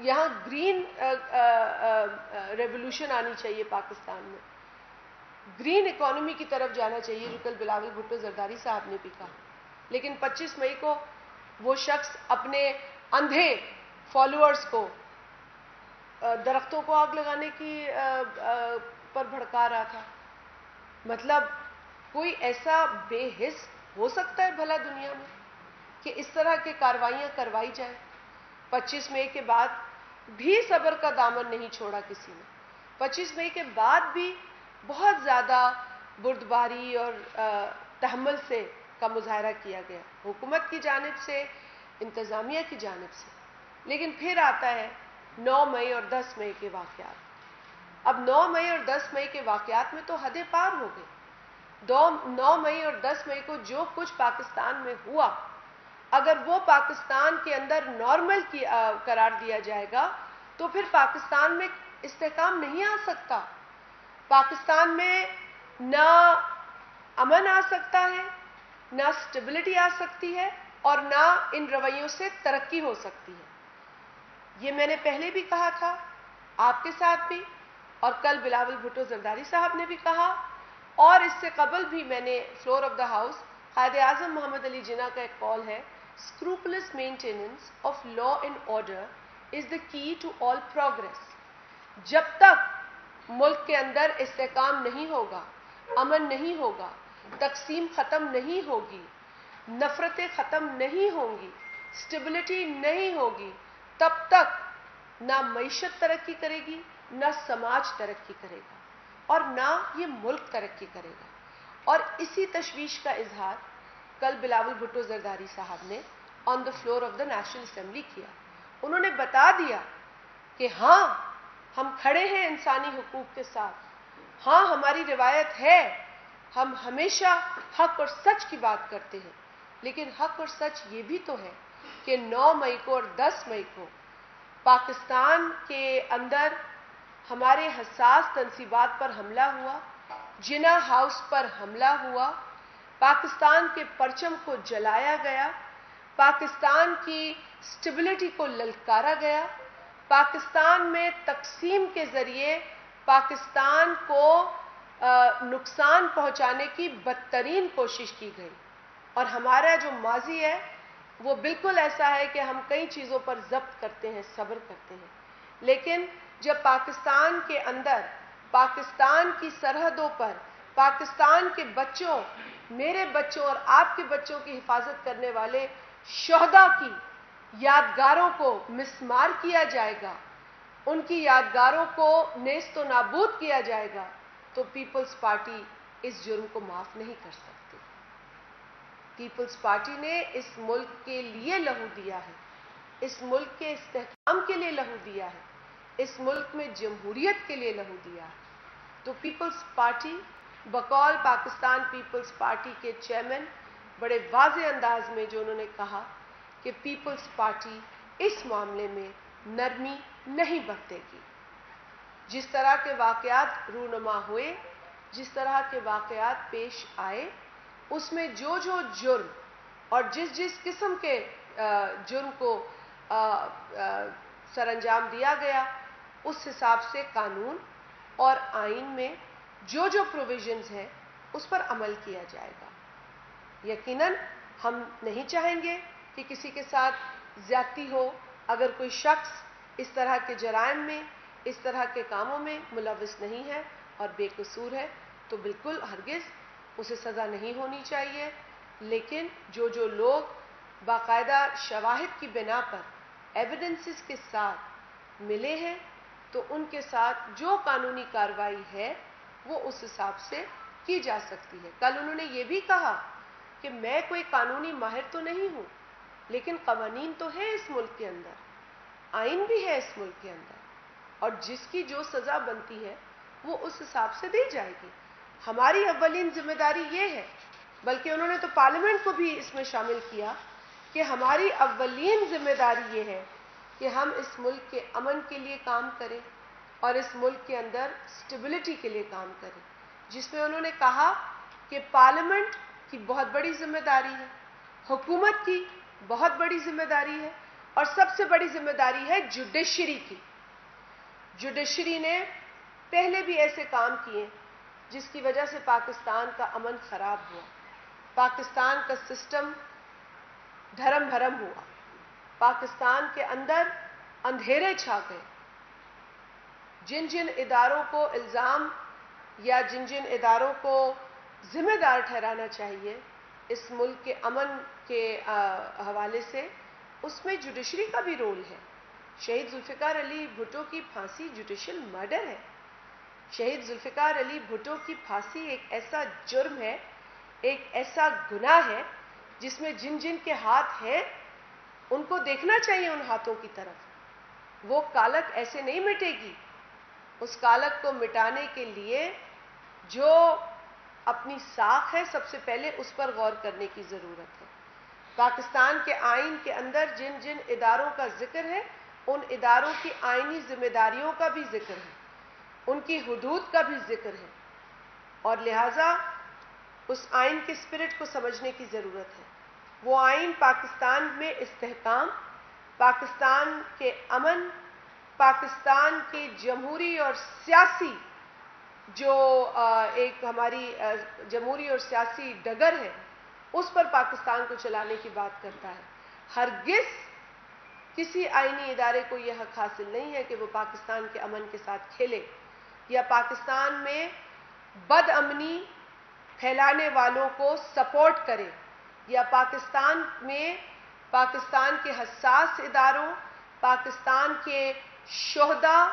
یہاں green revolution آنی چاہیے پاکستان میں، گرین اکانومی کی طرف جانا چاہیے، جو کل بلاول بھٹو زرداری صاحب نے بھی کہا. لیکن 25 مئی کو وہ شخص اپنے اندھے فالوورز کو درختوں کو آگ لگانے کی پر بھڑکا رہا تھا. مطلب کوئی ایسا بے حس ہو سکتا ہے بھلا دنیا میں کہ اس طرح کی کارروائیاں کروائی جائیں؟ 25 مئی کے بعد بھی صبر کا دامن نہیں چھوڑا کسی نے. 25 مئی کے بعد بھی بہت زیادہ بردباری اور تحمل سے کا مظاہرہ کیا گیا، حکومت کی جانب سے، انتظامیہ کی جانب سے. لیکن پھر آتا ہے 9 مئی اور 10 مئی کے واقعات. اب 9 مئی اور 10 مئی کے واقعات میں تو حدیں پار ہو گئی. 9 مئی اور 10 مئی کو جو کچھ پاکستان میں ہوا، اگر وہ پاکستان کے اندر نارمل قرار دیا جائے گا تو پھر پاکستان میں استحکام نہیں آ سکتا. پاکستان میں نہ امن آ سکتا ہے، نہ اسٹیبلٹی آ سکتی ہے، اور نہ ان رویوں سے ترقی ہو سکتی ہے. یہ میں نے پہلے بھی کہا تھا آپ کے ساتھ بھی، اور کل بلاول بھٹو زرداری صاحب نے بھی کہا، اور اس سے قبل بھی میں نے floor of the house Quaid Azam محمد علی جناح کا ایک کال ہے، scrupulous maintenance of law and order is the key to all progress. جب تک ملک کے اندر استحکام نہیں ہوگا، امن نہیں ہوگا، تقسیم ختم نہیں ہوگی، نفرتیں ختم نہیں ہوں گی، اسٹیبلٹی نہیں ہوگی، تب تک نہ معیشت ترقی کرے گی، نہ سماج ترقی کرے گا، اور نہ یہ ملک ترقی کرے گا. اور اسی تشویش کا اظہار کل بلاول بھٹو زرداری صاحب نے on the floor of the National Assembly کیا. انہوں نے بتا دیا کہ ہاں ہم کھڑے ہیں انسانی حقوق کے ساتھ، ہاں ہماری روایت ہے، ہم ہمیشہ حق اور سچ کی بات کرتے ہیں. لیکن حق اور سچ یہ بھی تو ہے کہ 9 مئی کو اور 10 مئی کو پاکستان کے اندر ہمارے حساس تنصیبات پر حملہ ہوا، جناح ہاؤس پر حملہ ہوا، پاکستان کے پرچم کو جلایا گیا، پاکستان کی اسٹیبلٹی کو للکارا گیا، پاکستان میں تقسیم کے ذریعے پاکستان کو نقصان پہنچانے کی بدترین کوشش کی گئی. اور ہمارا جو ماضی ہے وہ بالکل ایسا ہے کہ ہم کئی چیزوں پر ضبط کرتے ہیں، صبر کرتے ہیں. لیکن جب پاکستان کے اندر، پاکستان کی سرحدوں پر، پاکستان کے بچوں، میرے بچوں اور آپ کے بچوں کی حفاظت کرنے والے شہداء کی یادگاروں کو مسمار کیا جائے گا، ان کی یادگاروں کو نیست و نابود کیا جائے گا، تو پیپلز پارٹی اس جرم کو معاف نہیں کر سکتی. پیپلز پارٹی نے اس ملک کے لیے لہو دیا ہے، اس ملک کے استحکام کے لیے لہو دیا ہے، اس ملک میں جمہوریت کے لیے لہو دیا ہے. تو پیپلز پارٹی بقول پاکستان پیپلز پارٹی کے چیئرمین بڑے واضح انداز میں جو انہوں نے کہا کہ پیپلز پارٹی اس معاملے میں نرمی نہیں برتے گی. جس طرح کے واقعات رونما ہوئے، جس طرح کے واقعات پیش آئے، اس میں جو جرم اور جس قسم کے جرم کو سر انجام دیا گیا، اس حساب سے قانون اور آئین میں جو پروویژنز ہیں اس پر عمل کیا جائے گا. یقیناً ہم نہیں چاہیں گے کہ کسی کے ساتھ زیادتی ہو. اگر کوئی شخص اس طرح کے جرائم میں، اس طرح کے کاموں میں ملوث نہیں ہے اور بے قصور ہے تو بالکل ہرگز اسے سزا نہیں ہونی چاہیے. لیکن جو لوگ باقاعدہ شواہد کی بنا پر ایویڈنسز کے ساتھ ملے ہیں تو ان کے ساتھ جو قانونی کارروائی ہے وہ اس حساب سے کی جا سکتی ہے. کل انہوں نے یہ بھی کہا کہ میں کوئی قانونی ماہر تو نہیں ہوں، لیکن قوانین تو ہیں اس ملک کے اندر، آئین بھی ہے اس ملک کے اندر، اور جس کی جو سزا بنتی ہے وہ اس حساب سے دی جائے گی. ہماری اولین ذمہ داری یہ ہے، بلکہ انہوں نے تو پارلیمنٹ کو بھی اس میں شامل کیا کہ ہماری اولین ذمہ داری یہ ہے کہ ہم اس ملک کے امن کے لیے کام کریں اور اس ملک کے اندر اسٹیبلٹی کے لیے کام کریں. جس میں انہوں نے کہا کہ پارلیمنٹ کی بہت بڑی ذمہ داری ہے، حکومت کی بہت بڑی ذمہ داری ہے، اور سب سے بڑی ذمہ داری ہے جوڈیشری کی. جوڈیشری نے پہلے بھی ایسے کام کیے جس کی وجہ سے پاکستان کا امن خراب ہوا. پاکستان کا سسٹم دھرم بھرم ہوا. پاکستان کے اندر اندھیرے چھا گئے. جن جن اداروں کو الزام یا جن جن اداروں کو ذمہ دار ٹھہرانا چاہیے اس ملک کے امن کے حوالے سے، اس میں جوڈیشری کا بھی رول ہے. شہید ذوالفقار علی بھٹو کی پھانسی جوڈیشل مرڈر ہے. شہید ذوالفقار علی بھٹو کی پھانسی ایک ایسا جرم ہے، ایک ایسا گناہ ہے جس میں جن جن کے ہاتھ ہیں ان کو دیکھنا چاہیے ان ہاتھوں کی طرف. وہ کالک ایسے نہیں مٹے گی. اس کالک کو مٹانے کے لیے جو اپنی ساکھ ہے سب سے پہلے اس پر غور کرنے کی ضرورت ہے. پاکستان کے آئین کے اندر جن جن اداروں کا ذکر ہے ان اداروں کی آئینی ذمہ داریوں کا بھی ذکر ہے، ان کی حدود کا بھی ذکر ہے، اور لہذا اس آئین کے اسپرٹ کو سمجھنے کی ضرورت ہے. وہ آئین پاکستان میں استحکام، پاکستان کے امن، پاکستان کی جمہوری اور سیاسی جو ایک ہماری جمہوری اور سیاسی ڈگر ہے اس پر پاکستان کو چلانے کی بات کرتا ہے. ہرگز کسی آئینی ادارے کو یہ حق حاصل نہیں ہے کہ وہ پاکستان کے امن کے ساتھ کھیلے یا پاکستان میں بد امنی پھیلانے والوں کو سپورٹ کرے یا پاکستان میں پاکستان کے حساس اداروں، پاکستان کے شہداء،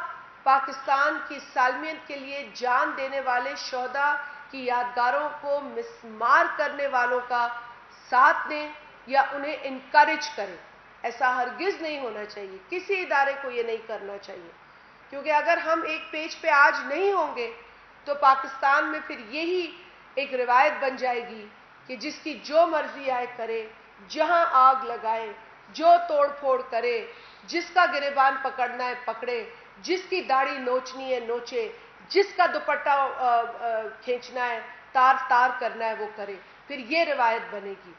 پاکستان کی سالمیت کے لیے جان دینے والے شہداء کی یادگاروں کو مسمار کرنے والوں کا ساتھ دیں یا انہیں انکریج کریں. ایسا ہرگز نہیں ہونا چاہیے. کسی ادارے کو یہ نہیں کرنا چاہیے، کیونکہ اگر ہم ایک پیج پہ آج نہیں ہوں گے تو پاکستان میں پھر یہی ایک روایت بن جائے گی کہ جس کی جو مرضی آئے کرے، جہاں آگ لگائے، جو توڑ پھوڑ کرے، جس کا گریبان پکڑنا ہے پکڑے، جس کی داڑھی نوچنی ہے نوچے، جس کا دوپٹہ کھینچنا ہے، تار تار کرنا ہے وہ کرے. پھر یہ روایت بنے گی.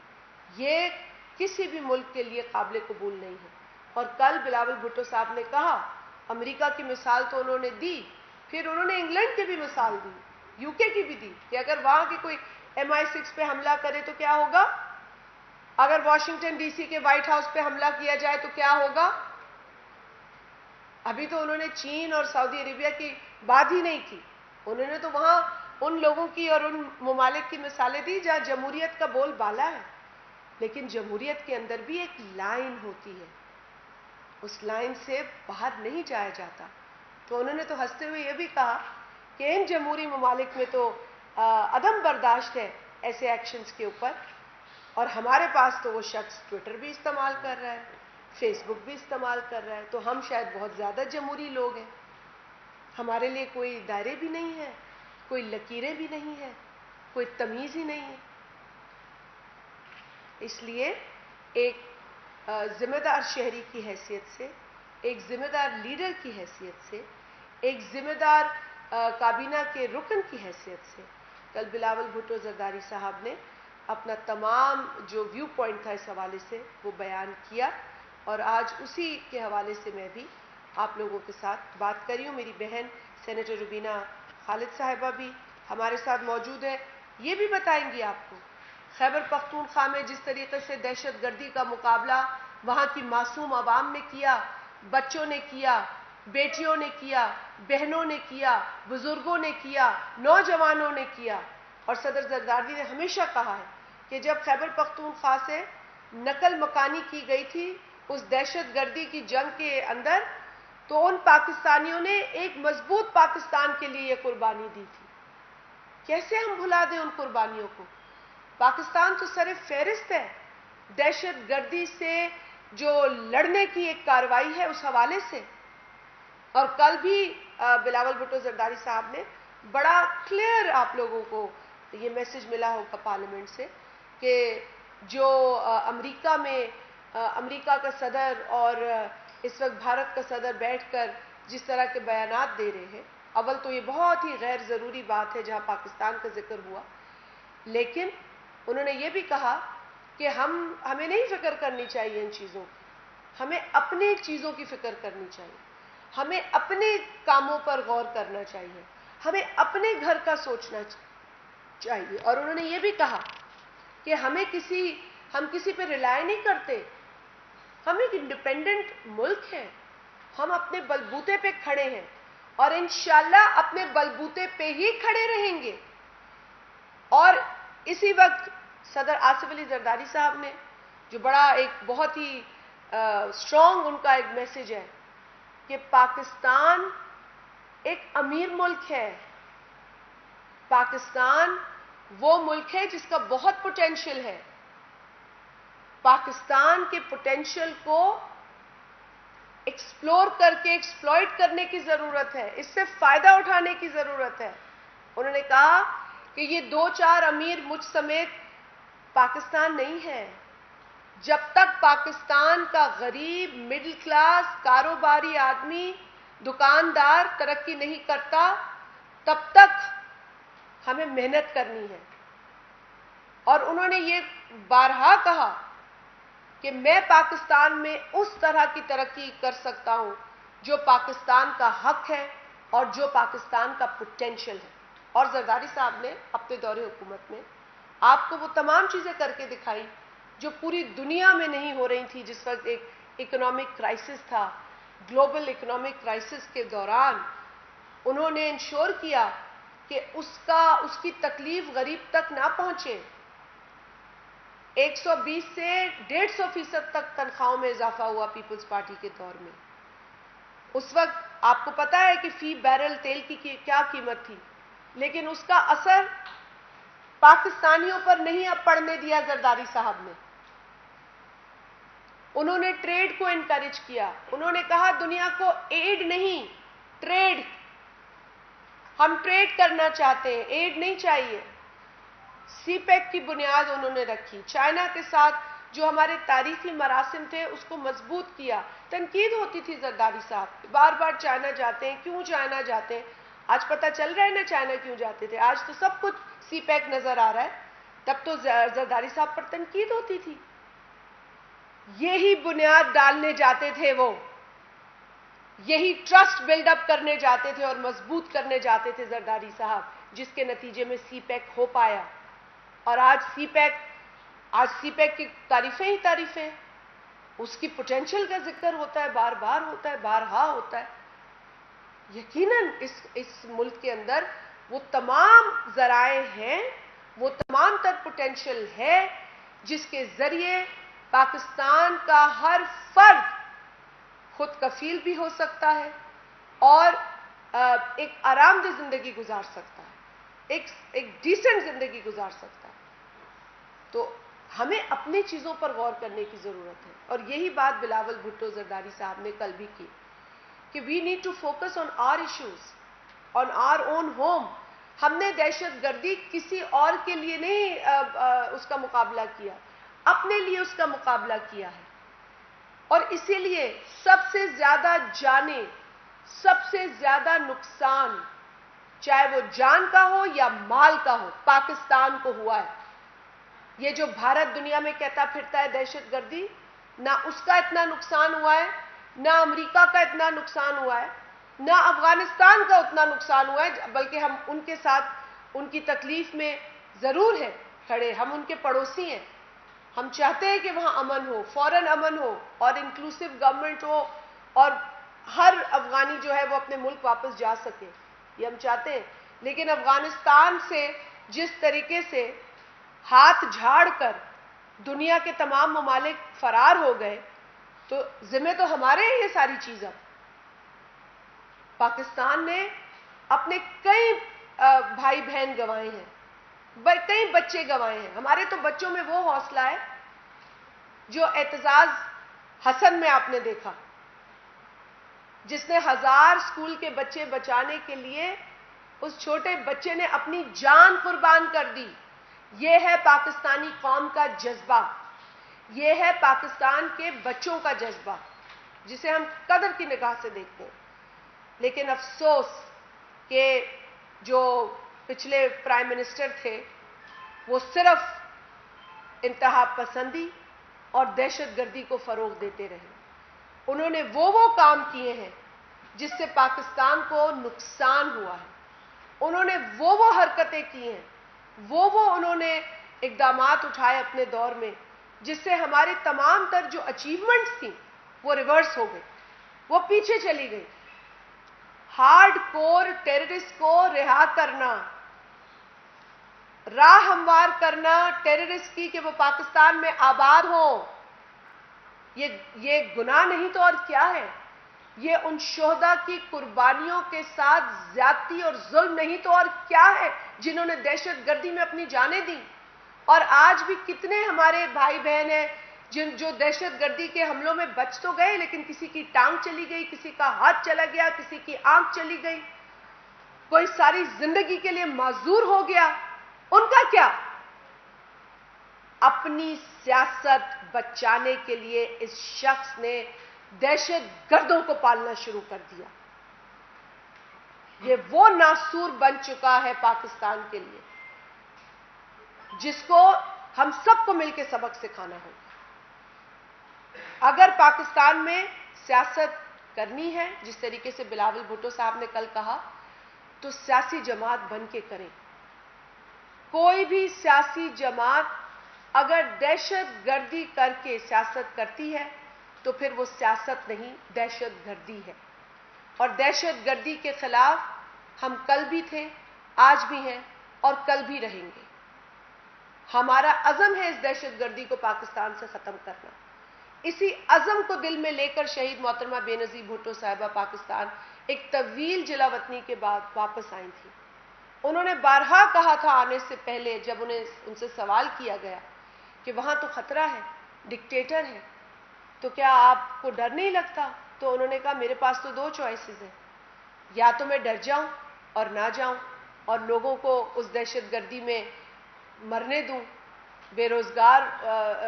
یہ کسی بھی ملک کے لیے قابل قبول نہیں ہے. اور کل بلاول بھٹو صاحب نے کہا، امریکہ کی مثال تو انہوں نے دی، پھر انہوں نے انگلینڈ کی بھی مثال دی، یو کے کی بھی دی کہ اگر وہاں کے کوئی MI6 پہ حملہ کرے تو کیا ہوگا، اگر واشنگٹن ڈی سی کے وائٹ ہاؤس پہ حملہ کیا جائے تو کیا ہوگا. ابھی تو انہوں نے چین اور سعودی عربیہ کی بات ہی نہیں کی. انہوں نے تو وہاں ان لوگوں کی اور ان ممالک کی مثالیں دی جہاں جمہوریت کا بول بالا ہے. لیکن جمہوریت کے اندر بھی ایک لائن ہوتی ہے، اس لائن سے باہر نہیں جایا جاتا. تو انہوں نے تو ہنستے ہوئے یہ بھی کہا کہ ان جمہوری ممالک میں تو عدم برداشت ہے ایسے ایکشنز کے اوپر، اور ہمارے پاس تو وہ شخص ٹویٹر بھی استعمال کر رہا ہے، فیس بک بھی استعمال کر رہا ہے، تو ہم شاید بہت زیادہ جمہوری لوگ ہیں. ہمارے لیے کوئی دائرے بھی نہیں ہے، کوئی لکیریں بھی نہیں ہیں، کوئی تمیز ہی نہیں ہے. اس لیے ایک ذمہ دار شہری کی حیثیت سے، ایک ذمہ دار لیڈر کی حیثیت سے، ایک ذمہ دار کابینہ کے رکن کی حیثیت سے کل بلاول بھٹو زرداری صاحب نے اپنا تمام جو ویو پوائنٹ تھا اس حوالے سے وہ بیان کیا، اور آج اسی کے حوالے سے میں بھی آپ لوگوں کے ساتھ بات کری ہوں. میری بہن سینیٹر ربینہ خالد صاحبہ بھی ہمارے ساتھ موجود ہے. یہ بھی بتائیں گی آپ کو خیبر پختونخوا میں جس طریقے سے دہشت گردی کا مقابلہ وہاں کی معصوم عوام نے کیا، بچوں نے کیا، بیٹیوں نے کیا، بہنوں نے کیا، بزرگوں نے کیا، نوجوانوں نے کیا. اور صدر زرداری نے ہمیشہ کہا ہے کہ جب خیبر پختونخوا سے نقل مکانی کی گئی تھی اس دہشت گردی کی جنگ کے اندر تو ان پاکستانیوں نے ایک مضبوط پاکستان کے لیے یہ قربانی دی تھی. کیسے ہم بھلا دیں ان قربانیوں کو؟ پاکستان تو سر فہرست ہے دہشت گردی سے جو لڑنے کی ایک کارروائی ہے اس حوالے سے. اور کل بھی بلاول بھٹو زرداری صاحب نے بڑا کلیئر آپ لوگوں کو یہ میسج ملا ہوگا پارلیمنٹ سے کہ جو امریکہ میں امریکہ کا صدر اور اس وقت بھارت کا صدر بیٹھ کر جس طرح کے بیانات دے رہے ہیں، اول تو یہ بہت ہی غیر ضروری بات ہے جہاں پاکستان کا ذکر ہوا، لیکن انہوں نے یہ بھی کہا کہ ہمیں نہیں فکر کرنی چاہیے ان چیزوں کی. ہمیں اپنی چیزوں کی فکر کرنی چاہیے, ہمیں اپنے کاموں پر غور کرنا چاہیے, ہمیں اپنے گھر کا سوچنا چاہیے. اور انہوں نے یہ بھی کہا کہ ہم کسی پہ ریلائی نہیں کرتے, ہم ایک انڈیپینڈنٹ ملک ہے, ہم اپنے بلبوتے پہ کھڑے ہیں اور انشاءاللہ اپنے بلبوتے پہ ہی کھڑے رہیں گے. اور اسی وقت صدر آصف علی زرداری صاحب نے جو بڑا ایک بہت ہی اسٹرانگ ان کا ایک میسج ہے کہ پاکستان ایک امیر ملک ہے, پاکستان وہ ملک ہے جس کا بہت پوٹینشیل ہے, پاکستان کے پوٹینشیل کو ایکسپلور کر کے ایکسپلائٹ کرنے کی ضرورت ہے, اس سے فائدہ اٹھانے کی ضرورت ہے. انہوں نے کہا کہ یہ 2-4 امیر مجھ سمیت پاکستان نہیں ہے. جب تک پاکستان کا غریب, مڈل کلاس, کاروباری آدمی, دکاندار ترقی نہیں کرتا, تب تک ہمیں محنت کرنی ہے. اور انہوں نے یہ بارہا کہا کہ میں پاکستان میں اس طرح کی ترقی کر سکتا ہوں جو پاکستان کا حق ہے اور جو پاکستان کا پوٹینشیل ہے. اور زرداری صاحب نے اپنے دور حکومت میں آپ کو وہ تمام چیزیں کر کے دکھائی جو پوری دنیا میں نہیں ہو رہی تھی. جس وقت ایک اکنامک کرائسس تھا, گلوبل اکنامک کرائسس کے دوران انہوں نے انشور کیا کہ اس کی تکلیف غریب تک نہ پہنچے. 120 سے 150% تک تنخواہوں میں اضافہ ہوا پیپلز پارٹی کے دور میں. اس وقت آپ کو پتا ہے کہ فی بیرل تیل کی کیا قیمت تھی, لیکن اس کا اثر پاکستانیوں پر نہیں اب پڑنے دیا زرداری صاحب نے. انہوں نے ٹریڈ کو انکریج کیا. انہوں نے کہا دنیا کو ایڈ نہیں, ٹریڈ, ہم ٹریڈ کرنا چاہتے ہیں, ایڈ نہیں چاہیے. سی پیک کی بنیاد انہوں نے رکھی. چائنا کے ساتھ جو ہمارے تاریخی مراسم تھے اس کو مضبوط کیا. تنقید ہوتی تھی زرداری صاحب, بار بار چائنا جاتے ہیں, کیوں چائنا جاتے ہیں؟ آج پتہ چل رہا ہے نا چائنا کیوں جاتے تھے, آج تو سب کچھ سی پیک نظر آ رہا ہے. تب تو زرداری صاحب پر تنقید ہوتی تھی. یہی بنیاد ڈالنے جاتے تھے وہ, یہی ٹرسٹ بلڈ اپ کرنے جاتے تھے اور مضبوط کرنے جاتے تھے زرداری صاحب, جس کے نتیجے میں سی پیک ہو پایا. اور آج سی پیک کی تعریفیں ہی تعریفیں, اس کی پوٹینشیل کا ذکر ہوتا ہے, بار بار ہوتا ہے, بارہا ہوتا ہے. یقیناً اس ملک کے اندر وہ تمام ذرائع ہیں, وہ تمام تر پوٹینشیل ہے جس کے ذریعے پاکستان کا ہر فرد خود کفیل بھی ہو سکتا ہے اور ایک آرام دہ زندگی گزار سکتا ہے, ایک ڈیسنٹ زندگی گزار سکتا ہے. تو ہمیں اپنی چیزوں پر غور کرنے کی ضرورت ہے. اور یہی بات بلاول بھٹو زرداری صاحب نے کل بھی کی کہ we need to focus on our issues, on our own home. ہم نے دہشت گردی کسی اور کے لیے نہیں اس کا مقابلہ کیا, اپنے لیے اس کا مقابلہ کیا ہے. اور اسی لیے سب سے زیادہ جانیں, سب سے زیادہ نقصان, چاہے وہ جان کا ہو یا مال کا ہو, پاکستان کو ہوا ہے. یہ جو بھارت دنیا میں کہتا پھرتا ہے دہشت گردی, نہ اس کا اتنا نقصان ہوا ہے, نہ امریکہ کا اتنا نقصان ہوا ہے, نہ افغانستان کا اتنا نقصان ہوا ہے, بلکہ ہم ان کے ساتھ ان کی تکلیف میں ضرور ہیں کھڑے. ہم ان کے پڑوسی ہیں, ہم چاہتے ہیں کہ وہاں امن ہو, فوراً امن ہو اور انکلوسیو گورنمنٹ ہو اور ہر افغانی جو ہے وہ اپنے ملک واپس جا سکے, یہ ہم چاہتے ہیں. لیکن افغانستان سے جس طریقے سے ہاتھ جھاڑ کر دنیا کے تمام ممالک فرار ہو گئے, تو ذمہ تو ہمارے ہیں یہ ساری چیزیں. پاکستان نے اپنے کئی بھائی بہن گنوائے ہیں, کئی بچے گنوائے ہیں. ہمارے تو بچوں میں وہ حوصلہ ہے جو اعتزاز حسن میں آپ نے دیکھا, جس نے 1000 اسکول کے بچے بچانے کے لیے اس چھوٹے بچے نے اپنی جان قربان کر دی. یہ ہے پاکستانی قوم کا جذبہ, یہ ہے پاکستان کے بچوں کا جذبہ جسے ہم قدر کی نگاہ سے دیکھتے ہیں. لیکن افسوس کہ جو پچھلے پرائم منسٹر تھے وہ صرف انتہا پسندی اور دہشت گردی کو فروغ دیتے رہے. انہوں نے وہ کام کیے ہیں جس سے پاکستان کو نقصان ہوا ہے. انہوں نے وہ حرکتیں کی ہیں, وہ انہوں نے اقدامات اٹھائے اپنے دور میں جس سے ہماری تمام تر جو اچیومنٹس تھیں وہ ریورس ہو گئی, وہ پیچھے چلی گئی. ہارڈ کور ٹیررسٹ کو رہا کرنا, راہ ہموار کرنا ٹیررسٹ کی کہ وہ پاکستان میں آباد ہوں, یہ گناہ نہیں تو اور کیا ہے؟ یہ ان شہداء کی قربانیوں کے ساتھ زیادتی اور ظلم نہیں تو اور کیا ہے جنہوں نے دہشت گردی میں اپنی جانیں دیں. اور آج بھی کتنے ہمارے بھائی بہن ہیں جو دہشت گردی کے حملوں میں بچ تو گئے, لیکن کسی کی ٹانگ چلی گئی, کسی کا ہاتھ چلا گیا, کسی کی آنکھ چلی گئی, کوئی ساری زندگی کے لیے معذور ہو گیا. ان کا کیا؟ اپنی سیاست بچانے کے لیے اس شخص نے دہشت گردوں کو پالنا شروع کر دیا. یہ وہ ناسور بن چکا ہے پاکستان کے لیے جس کو ہم سب کو مل کے سبق سکھانا ہوگا. اگر پاکستان میں سیاست کرنی ہے جس طریقے سے بلاول بھٹو صاحب نے کل کہا, تو سیاسی جماعت بن کے کریں. کوئی بھی سیاسی جماعت اگر دہشت گردی کر کے سیاست کرتی ہے تو پھر وہ سیاست نہیں, دہشت گردی ہے. اور دہشت گردی کے خلاف ہم کل بھی تھے, آج بھی ہیں اور کل بھی رہیں گے. ہمارا عزم ہے اس دہشت گردی کو پاکستان سے ختم کرنا. اسی عزم کو دل میں لے کر شہید محترمہ بے نظیر بھٹو صاحبہ پاکستان ایک طویل جلا وطنی کے بعد واپس آئی تھی. انہوں نے بارہا کہا تھا آنے سے پہلے, جب ان سے سوال کیا گیا کہ وہاں تو خطرہ ہے, ڈکٹیٹر ہے, تو کیا آپ کو ڈر نہیں لگتا؟ تو انہوں نے کہا میرے پاس تو 2 چوائسز ہیں, یا تو میں ڈر جاؤں اور نہ جاؤں اور لوگوں کو اس دہشت گردی میں مرنے دوں, بے روزگار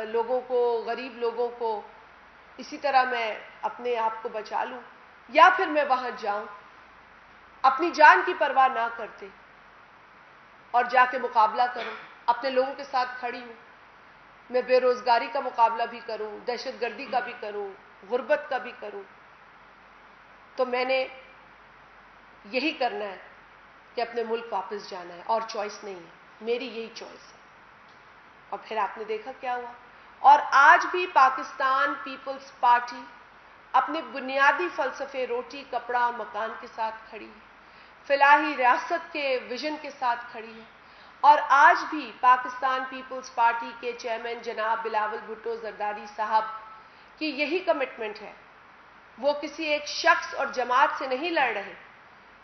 لوگوں کو, غریب لوگوں کو, اسی طرح میں اپنے آپ کو بچا لوں, یا پھر میں وہاں جاؤں اپنی جان کی پرواہ نہ کرتے اور جا کے مقابلہ کروں, اپنے لوگوں کے ساتھ کھڑی ہوں, میں بے روزگاری کا مقابلہ بھی کروں, دہشت گردی کا بھی کروں, غربت کا بھی کروں. تو میں نے یہی کرنا ہے کہ اپنے ملک واپس جانا ہے, اور چوائس نہیں ہے, میری یہی چوائس ہے. اور پھر آپ نے دیکھا کیا ہوا. اور آج بھی پاکستان پیپلز پارٹی اپنے بنیادی فلسفے روٹی, کپڑا اور مکان کے ساتھ کھڑی ہے, فلاحی ریاست کے ویژن کے ساتھ کھڑی ہے. اور آج بھی پاکستان پیپلز پارٹی کے چیئرمین جناب بلاول بھٹو زرداری صاحب کی یہی کمٹمنٹ ہے. وہ کسی ایک شخص اور جماعت سے نہیں لڑ رہے,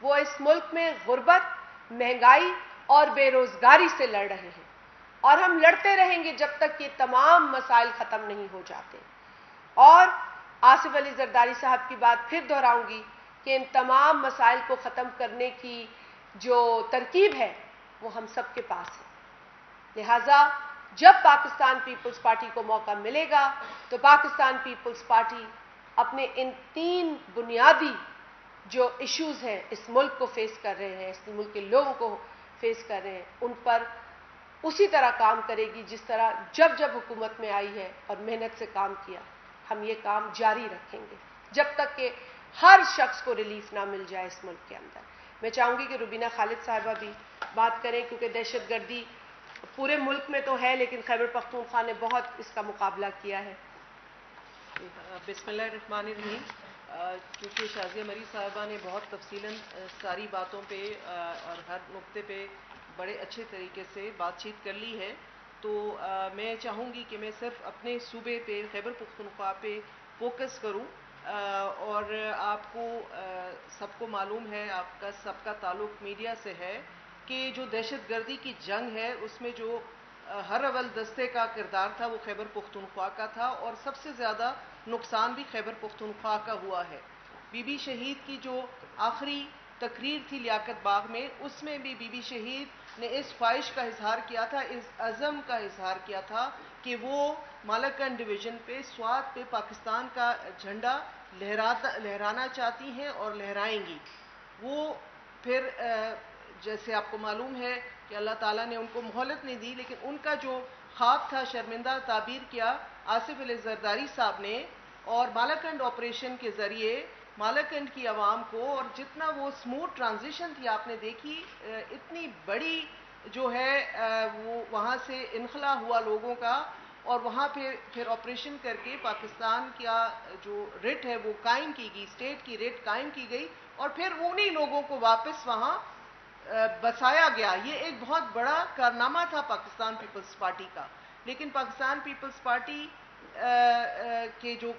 وہ اس ملک میں غربت, مہنگائی اور بے روزگاری سے لڑ رہے ہیں. اور ہم لڑتے رہیں گے جب تک یہ تمام مسائل ختم نہیں ہو جاتے. اور آصف علی زرداری صاحب کی بات پھر دہراؤں گی کہ ان تمام مسائل کو ختم کرنے کی جو ترکیب ہے وہ ہم سب کے پاس ہے. لہذا جب پاکستان پیپلز پارٹی کو موقع ملے گا تو پاکستان پیپلز پارٹی اپنے ان 3 بنیادی جو ایشوز ہیں اس ملک کو فیس کر رہے ہیں, اس ملک کے لوگوں کو فیس کر رہے ہیں, ان پر اسی طرح کام کرے گی جس طرح جب حکومت میں آئی ہے اور محنت سے کام کیا. ہم یہ کام جاری رکھیں گے جب تک کہ ہر شخص کو ریلیف نہ مل جائے اس ملک کے اندر. میں چاہوں گی کہ روبینہ خالد صاحبہ بھی بات کریں, کیونکہ دہشت گردی پورے ملک میں تو ہے لیکن خیبر پختونخوا نے بہت اس کا مقابلہ کیا ہے. بسم اللہ الرحمن الرحیم. کیونکہ شازیہ مری صاحبہ نے بہت تفصیلاً ساری باتوں پہ اور ہر نقطے پہ بڑے اچھے طریقے سے بات چیت کر لی ہے, تو میں چاہوں گی کہ میں صرف اپنے صوبے پہ خیبر پختونخوا پہ فوکس کروں. اور آپ کو سب کو معلوم ہے, آپ کا سب کا تعلق میڈیا سے ہے, کہ جو دہشت گردی کی جنگ ہے اس میں جو ہر اول دستے کا کردار تھا وہ خیبر پختونخوا کا تھا, اور سب سے زیادہ نقصان بھی خیبر پختونخوا کا ہوا ہے. بی بی شہید کی جو آخری تقریر تھی لیاقت باغ میں, اس میں بھی بی بی شہید نے اس خواہش کا اظہار کیا تھا, اس عزم کا اظہار کیا تھا کہ وہ مالاکنڈ ڈویژن پہ سوات پہ پاکستان کا جھنڈا لہرانا چاہتی ہیں اور لہرائیں گی. وہ پھر جیسے آپ کو معلوم ہے کہ اللہ تعالیٰ نے ان کو مہلت نہیں دی, لیکن ان کا جو خواب تھا شرمندہ تعبیر کیا آصف علی زرداری صاحب نے, اور مالاکنڈ آپریشن کے ذریعے مالاکنڈ کی عوام کو، اور جتنا وہ سموتھ ٹرانزیشن تھی آپ نے دیکھی، اتنی بڑی جو ہے وہ وہاں سے انخلا ہوا لوگوں کا، اور وہاں پھر آپریشن کر کے پاکستان کا جو ریٹ ہے وہ قائم کی گئی، اسٹیٹ کی ریٹ قائم کی گئی، اور پھر انہی لوگوں کو واپس وہاں بسایا گیا۔ یہ ایک بہت بڑا کارنامہ تھا پاکستان پیپلز پارٹی کا۔ لیکن پاکستان پیپلز پارٹی کے جو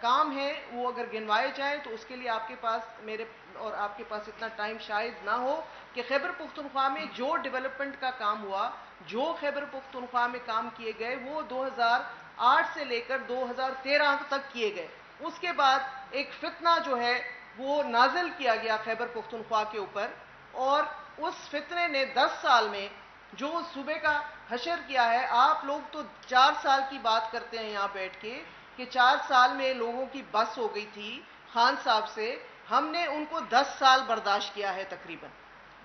کام ہے وہ اگر گنوائے جائیں تو اس کے لیے آپ کے پاس، میرے اور آپ کے پاس اتنا ٹائم شاید نہ ہو کہ خیبر پختونخوا میں جو ڈیولپمنٹ کا کام ہوا، جو خیبر پختونخوا میں کام کیے گئے، وہ 2008 سے لے کر 2013 تک کیے گئے۔ اس کے بعد ایک فتنہ جو ہے وہ نازل کیا گیا خیبر پختونخوا کے اوپر، اور اس فتنے نے 10 سال میں جو صوبے کا حشر کیا ہے۔ آپ لوگ تو 4 سال کی بات کرتے ہیں یہاں بیٹھ کے کہ 4 سال میں لوگوں کی بس ہو گئی تھی خان صاحب سے، ہم نے ان کو 10 سال برداشت کیا ہے تقریباً،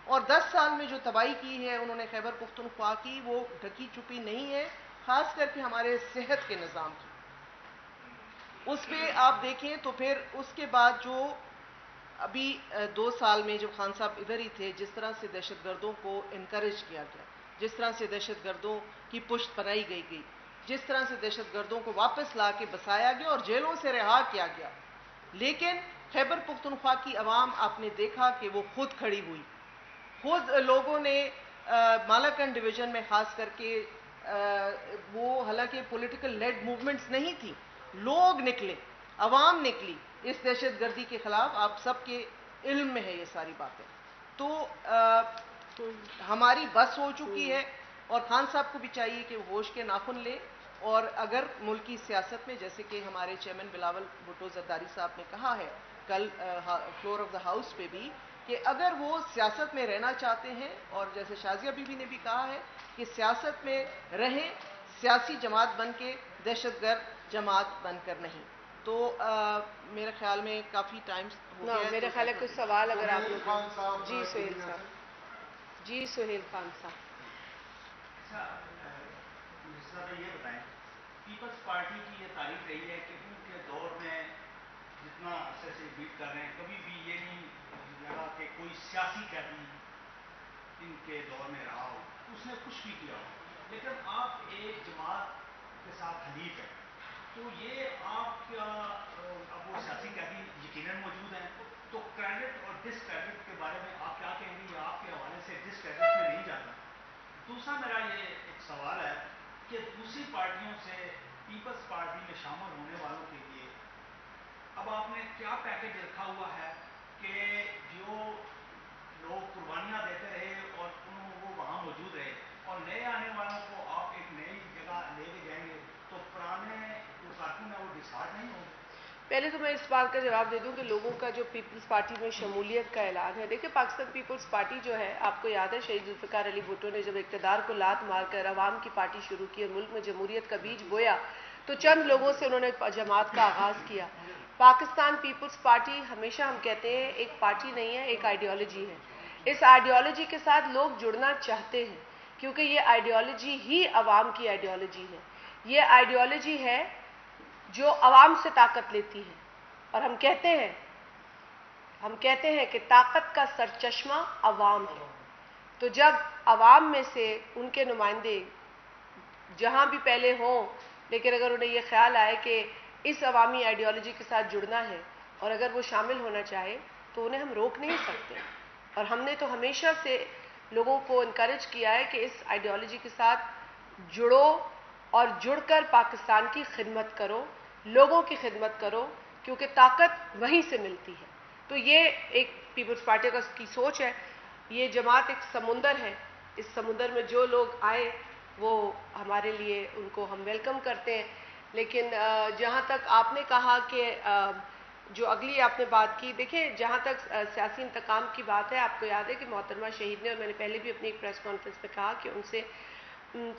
اور 10 سال میں جو تباہی کی ہے انہوں نے خیبر پختونخوا کی، وہ ڈھکی چھپی نہیں ہے، خاص کر کے ہمارے صحت کے نظام کی۔ اس پہ آپ دیکھیں تو پھر اس کے بعد جو ابھی 2 سال میں جب خان صاحب ادھر ہی تھے، جس طرح سے دہشت گردوں کو انکریج کیا گیا، جس طرح سے دہشت گردوں کی پشت بنائی گئی، جس طرح سے دہشت گردوں کو واپس لا کے بسایا گیا اور جیلوں سے رہا کیا گیا، لیکن خیبر پختونخوا کی عوام آپ نے دیکھا کہ وہ خود کھڑی ہوئی۔ خود لوگوں نے مالاکنڈ ڈویژن میں خاص کر کے وہ حالانکہ پولیٹیکل لیڈ موومنٹس نہیں تھی، لوگ نکلے، عوام نکلی اس دہشت گردی کے خلاف۔ آپ سب کے علم میں ہے یہ ساری باتیں۔ تو ہماری بس ہو چکی ہے، اور خان صاحب کو بھی چاہیے کہ وہ ہوش کے ناخن لے، اور اگر ملکی سیاست میں، جیسے کہ ہمارے چیئرمین بلاول بھٹو زرداری صاحب نے کہا ہے کل فلور آف دا ہاؤس پہ بھی، کہ اگر وہ سیاست میں رہنا چاہتے ہیں، اور جیسے شازیہ بی بی نے بھی کہا ہے کہ سیاست میں رہیں، سیاسی جماعت بن کے، دہشت گرد جماعت بن کر نہیں۔ تو میرے خیال میں کافی ٹائم ہو گیا ہے۔ میرے خیال ہے کچھ سوال اگر آپ لوگ، جی سہیل صاحب، جی سہیل خان صاحب۔ یہ بتائیں، پیپلز پارٹی کی یہ تعریف رہی ہے کہ ان کے دور میں جتنا عرصے سے بیٹ کر رہے ہیں، کبھی بھی یہ نہیں لگا کہ کوئی سیاسی قیدی ان کے دور میں رہا ہو، اس نے کچھ بھی کیا ہو، لیکن آپ ایک جماعت کے ساتھ حلیف ہیں، تو یہ آپ کا اب وہ سیاسی قیدی یقیناً موجود ہیں، تو کریڈٹ اور ڈس کریڈٹ کے بارے میں آپ کیا کہیں گے، یا آپ کے حوالے سے ڈس کریڈٹ میں نہیں جاتا؟ دوسرا میرا یہ ایک سوال ہے کہ دوسری پارٹیوں سے پیپلز پارٹی میں شامل ہونے والوں کے لیے اب آپ نے کیا پیکیج رکھا ہوا ہے کہ جو لوگ قربانیاں دیتے رہے اور وہ وہاں موجود رہے، اور نئے آنے والوں کو آپ ایک نئی جگہ لے کے جائیں گے، تو پرانے جو کارکن ہیں وہ ڈسکارڈ نہیں ہوں گے؟ پہلے تو میں اس بات کا جواب دے دوں کہ لوگوں کا جو پیپلز پارٹی میں شمولیت کا اعلان ہے، دیکھیں پاکستان پیپلز پارٹی جو ہے، آپ کو یاد ہے شہید ذوالفقار علی بھٹو نے جب اقتدار کو لات مار کر عوام کی پارٹی شروع کی اور ملک میں جمہوریت کا بیج بویا، تو چند لوگوں سے انہوں نے جماعت کا آغاز کیا۔ پاکستان پیپلز پارٹی ہمیشہ ہم کہتے ہیں ایک پارٹی نہیں ہے، ایک آئیڈیالوجی ہے۔ اس آئیڈیالوجی کے ساتھ لوگ جڑنا چاہتے ہیں، کیونکہ یہ آئیڈیالوجی ہی عوام کی آئیڈیالوجی ہے۔ یہ آئیڈیالوجی ہے جو عوام سے طاقت لیتی ہے، اور ہم کہتے ہیں کہ طاقت کا سرچشمہ عوام ہے۔ تو جب عوام میں سے ان کے نمائندے جہاں بھی پہلے ہوں، لیکن اگر انہیں یہ خیال آئے کہ اس عوامی آئیڈیالوجی کے ساتھ جڑنا ہے اور اگر وہ شامل ہونا چاہے تو انہیں ہم روک نہیں سکتے، اور ہم نے تو ہمیشہ سے لوگوں کو انکریج کیا ہے کہ اس آئیڈیالوجی کے ساتھ جڑو اور جڑ کر پاکستان کی خدمت کرو، لوگوں کی خدمت کرو، کیونکہ طاقت وہیں سے ملتی ہے۔ تو یہ ایک پیپلز پارٹی کی سوچ ہے۔ یہ جماعت ایک سمندر ہے، اس سمندر میں جو لوگ آئے وہ ہمارے لیے ان کو ہم ویلکم کرتے ہیں۔ لیکن جہاں تک آپ نے کہا کہ جو اگلی آپ نے بات کی، دیکھیں جہاں تک سیاسی انتقام کی بات ہے، آپ کو یاد ہے کہ محترمہ شہید نے، اور میں نے پہلے بھی اپنی ایک پریس کانفرنس میں کہا کہ ان سے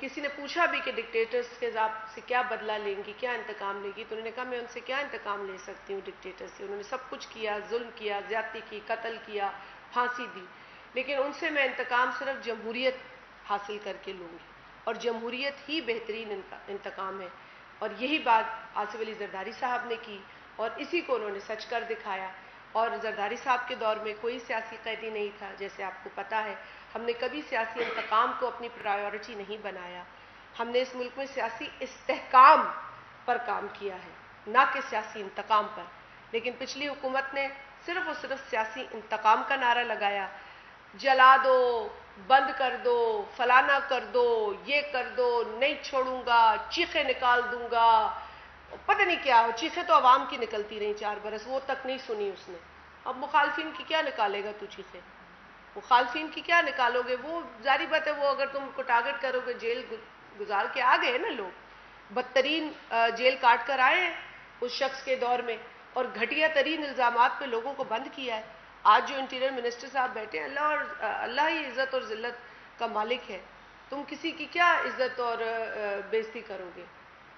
کسی نے پوچھا بھی کہ ڈکٹیٹرز کے آپ سے کیا بدلہ لیں گی، کیا انتقام لے گی، تو انہوں نے کہا میں ان سے کیا انتقام لے سکتی ہوں ڈکٹیٹر سے، انہوں نے سب کچھ کیا، ظلم کیا، زیادتی کی، قتل کیا، پھانسی دی، لیکن ان سے میں انتقام صرف جمہوریت حاصل کر کے لوں گی، اور جمہوریت ہی بہترین انتقام ہے۔ اور یہی بات آصف علی زرداری صاحب نے کی اور اسی کو انہوں نے سچ کر دکھایا. اور زرداری صاحب کے دور میں کوئی سیاسی قیدی نہیں تھا. جیسے آپ کو پتہ ہے ہم نے کبھی سیاسی انتقام کو اپنی پرائیورٹی نہیں بنایا. ہم نے اس ملک میں سیاسی استحکام پر کام کیا ہے, نہ کہ سیاسی انتقام پر. لیکن پچھلی حکومت نے صرف اور صرف سیاسی انتقام کا نعرہ لگایا, جلا دو, بند کر دو, فلانا کر دو, یہ کر دو, نہیں چھوڑوں گا, چیخیں نکال دوں گا. پتہ نہیں کیا ہو, چیخیں تو عوام کی نکلتی رہیں 4 برس, وہ تک نہیں سنی اس نے. اب مخالفین کی کیا نکالے گا تو چیخیں؟ مخالفین کی کیا نکالو گے؟ وہ ظاہری بات ہے, وہ اگر تم کو ٹارگٹ کرو گے, جیل گزار کے آ گئے نا لوگ, بدترین جیل کاٹ کر آئے ہیں اس شخص کے دور میں, اور گھٹیا ترین الزامات پہ لوگوں کو بند کیا ہے. آج جو انٹیریئر منسٹر صاحب بیٹھے ہیں, اللہ ہی عزت اور ذلت کا مالک ہے. تم کسی کی کیا عزت اور بےزتی کرو گے؟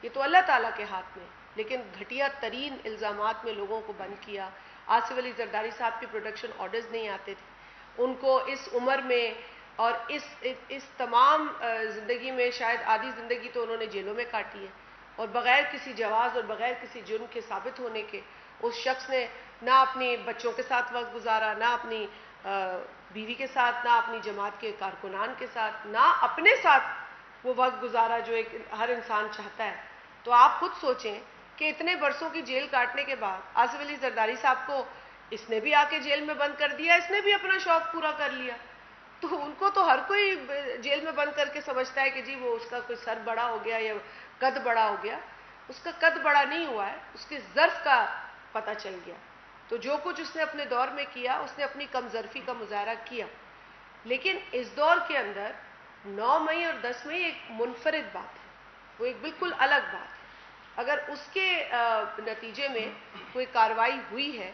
یہ تو اللہ تعالیٰ کے ہاتھ میں. لیکن گھٹیا ترین الزامات میں لوگوں کو بند کیا. آصف علی زرداری صاحب کی پروڈکشن آرڈرز نہیں آتے تھے. ان کو اس عمر میں اور اس تمام زندگی میں, شاید آدھی زندگی تو انہوں نے جیلوں میں کاٹی ہے, اور بغیر کسی جواز اور بغیر کسی جرم کے ثابت ہونے کے اس شخص نے نہ اپنی بچوں کے ساتھ وقت گزارا, نہ اپنی بیوی کے ساتھ, نہ اپنی جماعت کے کارکنان کے ساتھ, نہ اپنے ساتھ وہ وقت گزارا جو ایک ہر انسان چاہتا ہے. تو آپ خود سوچیں کہ اتنے برسوں کی جیل کاٹنے کے بعد آصف علی زرداری صاحب کو اس نے بھی آ کے جیل میں بند کر دیا, اس نے بھی اپنا شوق پورا کر لیا. تو ان کو تو ہر کوئی جیل میں بند کر کے سمجھتا ہے کہ جی وہ اس کا کوئی سر بڑا ہو گیا یا قد بڑا ہو گیا. اس کا قد بڑا نہیں ہوا ہے, اس کے ظرف کا پتہ چل گیا. تو جو کچھ اس نے اپنے دور میں کیا, اس نے اپنی کم ظرفی کا مظاہرہ کیا. لیکن اس دور کے اندر 9 مئی اور 10 مئی ایک منفرد بات ہے, وہ ایک بالکل الگ بات ہے. اگر اس کے نتیجے میں کوئی کارروائی ہوئی ہے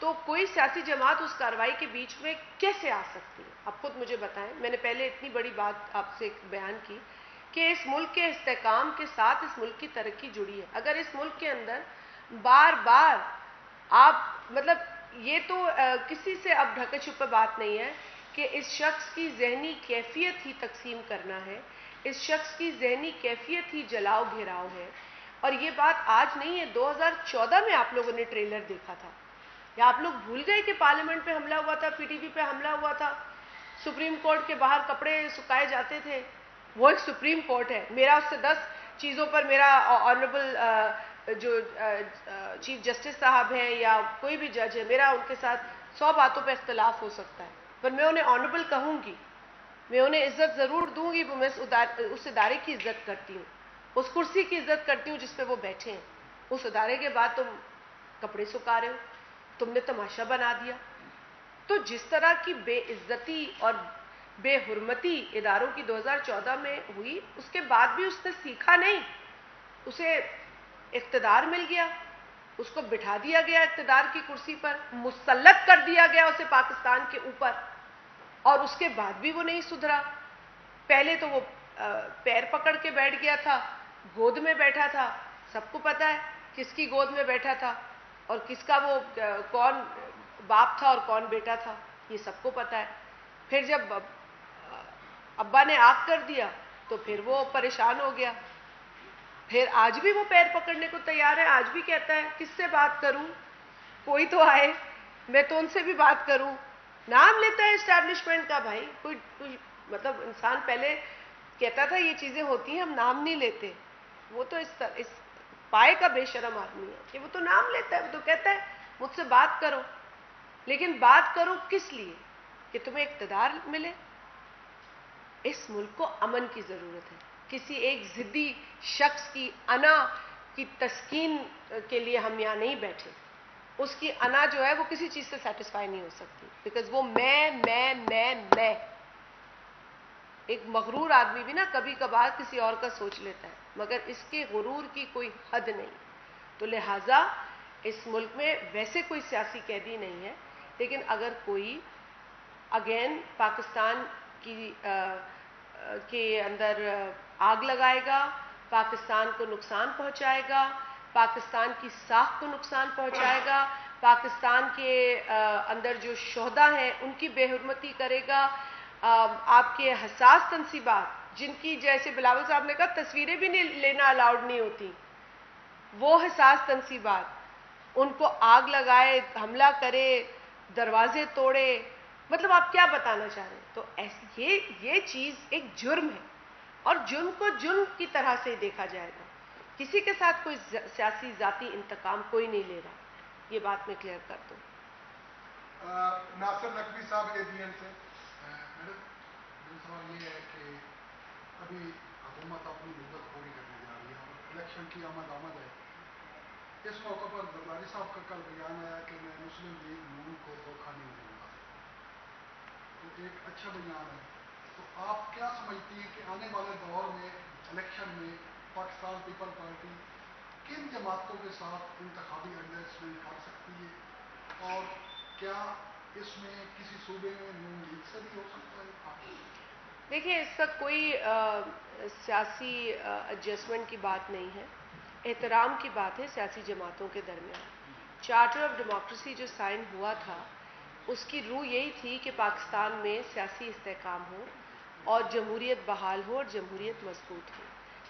تو کوئی سیاسی جماعت اس کارروائی کے بیچ میں کیسے آ سکتی ہے؟ آپ خود مجھے بتائیں. میں نے پہلے اتنی بڑی بات آپ سے بیان کی کہ اس ملک کے استحکام کے ساتھ اس ملک کی ترقی جڑی ہے. اگر اس ملک کے اندر بار بار آپ مطلب یہ تو کسی سے اب ڈھکے چھپے بات نہیں ہے کہ اس شخص کی ذہنی کیفیت ہی تقسیم کرنا ہے, اس شخص کی ذہنی کیفیت ہی جلاؤ گھیراؤ ہے. اور یہ بات آج نہیں ہے, 2014 میں آپ لوگوں نے ٹریلر دیکھا تھا, یا آپ لوگ بھول گئے کہ پارلیمنٹ پہ حملہ ہوا تھا, پی ٹی وی پہ حملہ ہوا تھا, سپریم کورٹ کے باہر کپڑے سکھائے جاتے تھے. وہ ایک سپریم کورٹ ہے. میرا اس سے 10 چیزوں پر میرا آنریبل جو چیف جسٹس صاحب ہیں یا کوئی بھی جج ہے, میرا ان کے ساتھ 100 باتوں پہ اختلاف ہو سکتا ہے, پر میں انہیں آنریبل کہوں گی, میں انہیں عزت ضرور دوں گی. میں اس ادارے کی عزت کرتی ہوں, اس کرسی کی عزت کرتی ہوں جس پہ وہ بیٹھے ہیں. اس ادارے کے بعد تم کپڑے سکھا رہے ہو, تم نے تماشا بنا دیا. تو جس طرح کی بے عزتی اور بے حرمتی اداروں کی 2014 میں ہوئی, اس کے بعد بھی اس نے سیکھا نہیں. اسے اقتدار مل گیا, اس کو بٹھا دیا گیا اقتدار کی کرسی پر, مسلط کر دیا گیا اسے پاکستان کے اوپر, اور اس کے بعد بھی وہ نہیں سدھرا. پہلے تو وہ پیر پکڑ کے بیٹھ گیا تھا, گود میں بیٹھا تھا. سب کو پتا ہے کس کی گود میں بیٹھا تھا اور کس کا وہ کون باپ تھا اور کون بیٹا تھا, یہ سب کو پتا ہے. پھر جب ابا نے آگ کر دیا تو پھر وہ پریشان ہو گیا. پھر آج بھی وہ پیر پکڑنے کو تیار ہے, آج بھی کہتا ہے کس سے بات کروں, کوئی تو آئے, میں تو ان سے بھی بات کروں. نام لیتا ہے اسٹیبلشمنٹ کا. بھائی کوئی مطلب انسان پہلے کہتا تھا یہ چیزیں ہوتی ہیں, ہم نام نہیں لیتے. وہ تو اس پائے کا بے شرم آدمی ہے کہ وہ تو نام لیتا ہے, وہ تو کہتا ہے مجھ سے بات کرو. لیکن بات کرو کس لیے؟ کہ تمہیں اقتدار ملے. اس ملک کو امن کی ضرورت ہے. کسی ایک ضدی شخص کی انا کی تسکین کے لیے ہم یہاں نہیں بیٹھے. اس کی انا جو ہے وہ کسی چیز سے سیٹسفائی نہیں ہو سکتی, بیکاز وہ میں ایک مغرور آدمی بھی نا کبھی کبھار کسی اور کا سوچ لیتا ہے, مگر اس کے غرور کی کوئی حد نہیں. تو لہٰذا اس ملک میں ویسے کوئی سیاسی قیدی نہیں ہے, لیکن اگر کوئی اگین پاکستان کے اندر آگ لگائے گا, پاکستان کو نقصان پہنچائے گا, پاکستان کی ساکھ کو نقصان پہنچائے گا, پاکستان کے اندر جو شہداء ہیں ان کی بے حرمتی کرے گا, آپ کے حساس تنصیبات جن کی جیسے بلاول صاحب نے کہا تصویریں بھی لینا الاؤڈ نہیں ہوتی, وہ حساس تنصیبات ان کو آگ لگائے, حملہ کرے, دروازے توڑے, مطلب آپ کیا بتانا چاہ رہے ہیں؟ تو یہ چیز ایک جرم ہے, اور جرم کو جرم کی طرح سے دیکھا جائے گا. کسی کے ساتھ کوئی سیاسی ذاتی انتقام کوئی نہیں لے رہا, یہ بات میں کلیئر کر دوں. ناصر نقوی صاحب ABN سے. میڈم میرا سوال یہ ہے کہ ابھی حکومت اپنی مدت پوری کرنے جا رہی ہے اور الیکشن کی آمد ہے. اس موقع پر زرداری صاحب کا کل بیان آیا کہ میں مسلم لیگ نون کو دھوکہ نہیں دوں گا, تو ایک اچھا بیان ہے. تو آپ کیا سمجھتی ہیں کہ آنے والے دور میں الیکشن میں پاکستان پیپل پارٹی کن جماعتوں کے ساتھ انتخابی ایڈجسٹمنٹ کر سکتی ہے, اور کیا اس میں کسی صوبے میں نون لیگ سے بھی ہو سکتا ہے؟ دیکھیے, اس وقت کوئی سیاسی ایڈجسٹمنٹ کی بات نہیں ہے, احترام کی بات ہے سیاسی جماعتوں کے درمیان. چارٹر آف ڈیموکریسی جو سائن ہوا تھا, اس کی روح یہی تھی کہ پاکستان میں سیاسی استحکام ہو اور جمہوریت بحال ہو اور جمہوریت مضبوط ہو.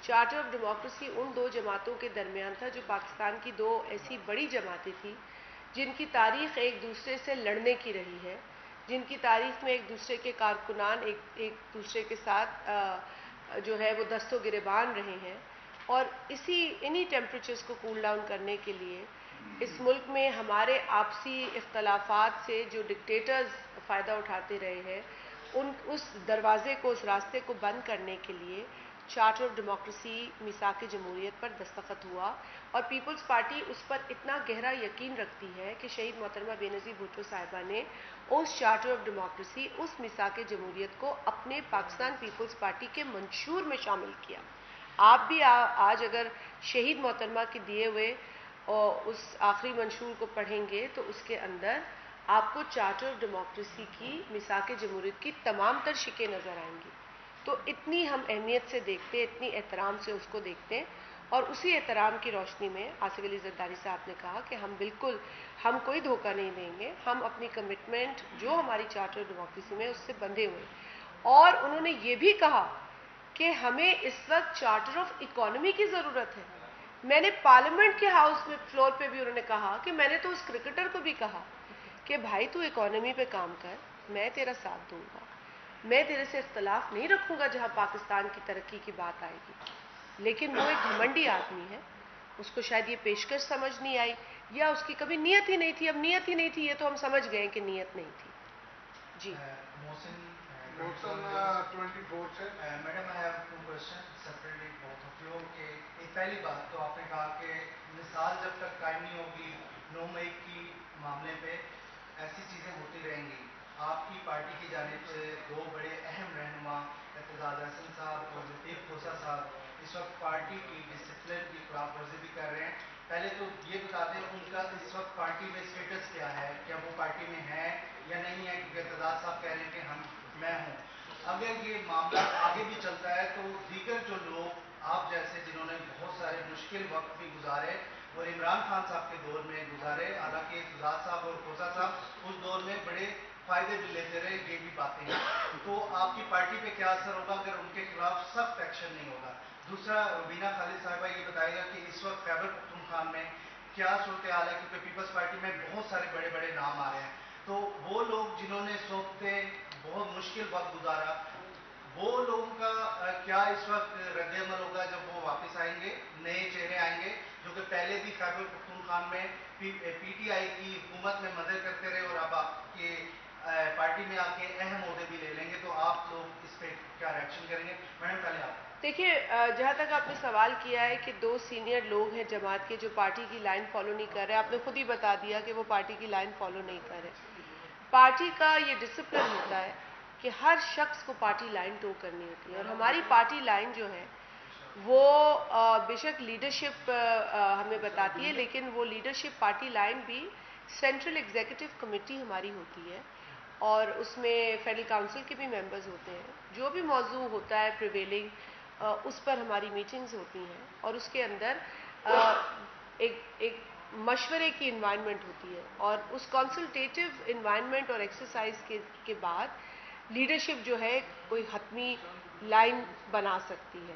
چارٹر آف ڈیموکریسی ان دو جماعتوں کے درمیان تھا جو پاکستان کی دو ایسی بڑی جماعتیں تھیں جن کی تاریخ ایک دوسرے سے لڑنے کی رہی ہے, جن کی تاریخ میں ایک دوسرے کے کارکنان ایک دوسرے کے ساتھ جو ہے وہ دست و گریبان رہے ہیں. اور انہی ٹیمپریچرز کو کول ڈاؤن کرنے کے لیے اس ملک میں ہمارے آپسی اختلافات سے جو ڈکٹیٹرز فائدہ اٹھاتے رہے ہیں, اس دروازے کو, اس راستے کو بند کرنے کے لیے چارٹر آف ڈیموکریسی میثاق جمہوریت پر دستخط ہوا. اور پیپلز پارٹی اس پر اتنا گہرا یقین رکھتی ہے کہ شہید محترمہ بے نظیر بھٹو صاحبہ نے اس چارٹر آف ڈیموکریسی, اس میثاق جمہوریت کو اپنے پاکستان پیپلز پارٹی کے منشور میں شامل کیا. آپ بھی آج اگر شہید محترمہ کے دیے ہوئے اس آخری منشور کو پڑھیں گے تو اس کے اندر آپ کو چارٹر آف ڈیموکریسی کی, میثاق جمہوریت کی تمام تر شکیں نظر آئیں گی. تو اتنی ہم اہمیت سے دیکھتے ہیں, اتنی احترام سے اس کو دیکھتے ہیں, اور اسی احترام کی روشنی میں آصف علی زرداری صاحب نے کہا کہ ہم کوئی دھوکہ نہیں دیں گے, ہم اپنی کمٹمنٹ جو ہماری چارٹر آف ڈیموکریسی میں اس سے بندھے ہوئے. اور انہوں نے یہ بھی کہا کہ ہمیں اس وقت چارٹر آف اکانومی کی ضرورت ہے. میں نے پارلیمنٹ کے ہاؤس میں فلور پہ بھی انہوں نے کہا کہ میں نے تو اس کرکٹر کو بھی کہا کہ بھائی تو اکانومی پہ کام کر, میں تیرا ساتھ دوں گا, میں تیرے سے اختلاف نہیں رکھوں گا جہاں پاکستان کی ترقی کی بات آئے گی. لیکن وہ ایک گھمنڈی آدمی ہے, اس کو شاید یہ پیشکش سمجھ نہیں آئی, یا اس کی کبھی نیت ہی نہیں تھی. اب نیت ہی نہیں تھی, یہ تو ہم سمجھ گئے کہ نیت نہیں تھی. جی محسن 24 سے. Madam I have two question separately both of you. کہ پہلی بات تو آپ نے کہا کہ مثال جب تک قائم نہیں ہوگی 9 مئی کی معاملے پہ ایسی چیزیں ہوتی رہیں گی. آپ کی پارٹی کی جانب سے 2 بڑے اہم رہنما اعتزاز احسن صاحب اور لطیف کھوسہ صاحب اس وقت پارٹی کی ڈسپلن کی خلاف ورزی بھی کر رہے ہیں. پہلے تو یہ بتا دیں ان کا اس وقت پارٹی میں اسٹیٹس کیا ہے, کیا وہ پارٹی میں ہے یا نہیں ہے, کیونکہ اعتزاز صاحب کہہ رہے ہیں کہ میں ہوں. اگر یہ معاملہ آگے بھی چلتا ہے تو دیگر جو لوگ آپ جیسے جنہوں نے بہت سارے مشکل وقت بھی گزارے اور عمران خان صاحب کے دور میں گزارے, حالانکہ اعتزاز صاحب اور کھوسہ صاحب اس دور میں بڑے فائدے بھی لیتے رہے, یہ بھی باتیں ہیں. تو آپ کی پارٹی پہ کیا اثر ہوگا اگر ان کے خلاف سخت ایکشن نہیں ہوگا؟ دوسرا, روبینہ خالد صاحبہ یہ بتائے گا کہ اس وقت خیبر پختونخوا میں کیا صورتحال ہے, کیونکہ پیپلز پارٹی میں بہت سارے بڑے بڑے نام آ رہے ہیں. تو وہ لوگ جنہوں نے سوکھتے بہت مشکل وقت گزارا, وہ لوگوں کا کیا اس وقت رد عمل ہوگا جب وہ واپس آئیں گے, نئے چہرے آئیں گے جو کہ پہلے بھی خیبر پختونخوا میں پی ٹی آئی کی حکومت میں مدد کرتے رہے اور اب آپ کے پارٹی میں آ کے اہم عہدے بھی لے لیں گے, تو آپ لوگ اس پہ کیا ریئیکشن کریں گے؟ میڈم پہلے آپ. دیکھیے, جہاں تک آپ نے سوال کیا ہے کہ 2 سینئر لوگ ہیں جماعت کے جو پارٹی کی لائن فالو نہیں کر رہے, آپ نے خود ہی بتا دیا کہ وہ پارٹی کی لائن فالو نہیں کر رہے. پارٹی کا یہ ڈسپلن ہوتا ہے کہ ہر شخص کو پارٹی لائن ٹو کرنی ہوتی ہے, اور ہماری پارٹی لائن جو ہے وہ بے شک لیڈرشپ ہمیں بتاتی ہے, لیکن وہ لیڈرشپ پارٹی لائن بھی سینٹرل ایگزیکٹو کمیٹی ہماری ہوتی ہے, اور اس میں فیڈرل کاؤنسل کے بھی ممبرز ہوتے ہیں. جو بھی موضوع ہوتا ہے پریویلنگ, اس پر ہماری میٹنگز ہوتی ہیں, اور اس کے اندر ایک مشورے کی انوائرمنٹ ہوتی ہے, اور اس کنسلٹیٹیو انوائرمنٹ اور ایکسرسائز کے بعد لیڈرشپ جو ہے کوئی حتمی لائن بنا سکتی ہے.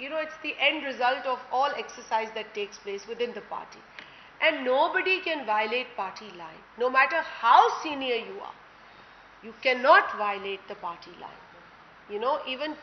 it's the end result of all exercise that takes place within the party, and nobody can violate party line, no matter how senior you are. You cannot violate the party line. Even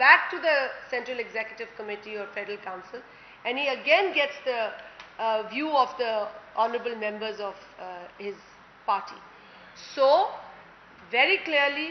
back to the Central Executive Committee or Federal Council and he again gets the view of the honorable members of his party. So very clearly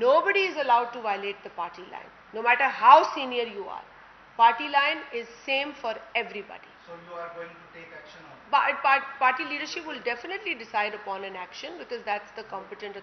nobody is allowed to violate the party line, no matter how senior you are. Party line is same for everybody. So you are going to take action on it? But party leadership will definitely decide upon an action because that's the competent authority.